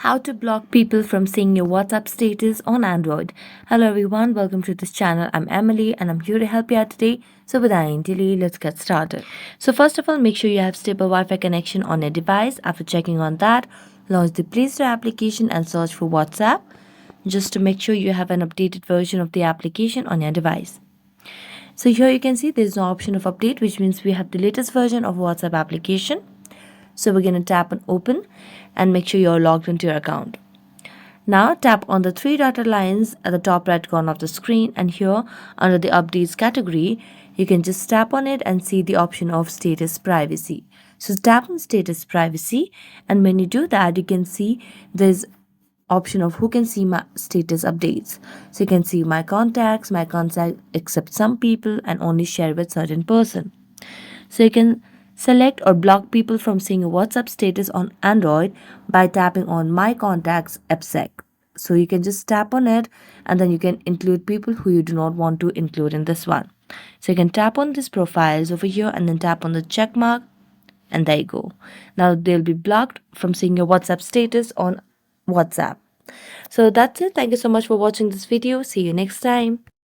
How to block people from seeing your WhatsApp status on Android. Hello everyone, welcome to this channel. I'm Emily and I'm here to help you out today. So without any delay, let's get started. So first of all, make sure you have stable Wi-Fi connection on your device. After checking on that, launch the Play Store application and search for WhatsApp, just to make sure you have an updated version of the application on your device. So here you can see there's no option of update, which means we have the latest version of WhatsApp application. So we're going to tap on open and make sure you're logged into your account. Now tap on the three dotted lines at the top right corner of the screen, and here under the updates category, you can just tap on it and see the option of status privacy. So tap on status privacy, and when you do that, you can see there's option of who can see my status updates. So you can see my contacts, my contacts except some people, and only share with certain person. So you can select or block people from seeing a WhatsApp status on Android by tapping on My Contacts AppSec. So you can just tap on it and then you can include people who you do not want to include in this one. So you can tap on these profiles over here and then tap on the check mark, and there you go. Now they'll be blocked from seeing your WhatsApp status on WhatsApp. So that's it. Thank you so much for watching this video. See you next time.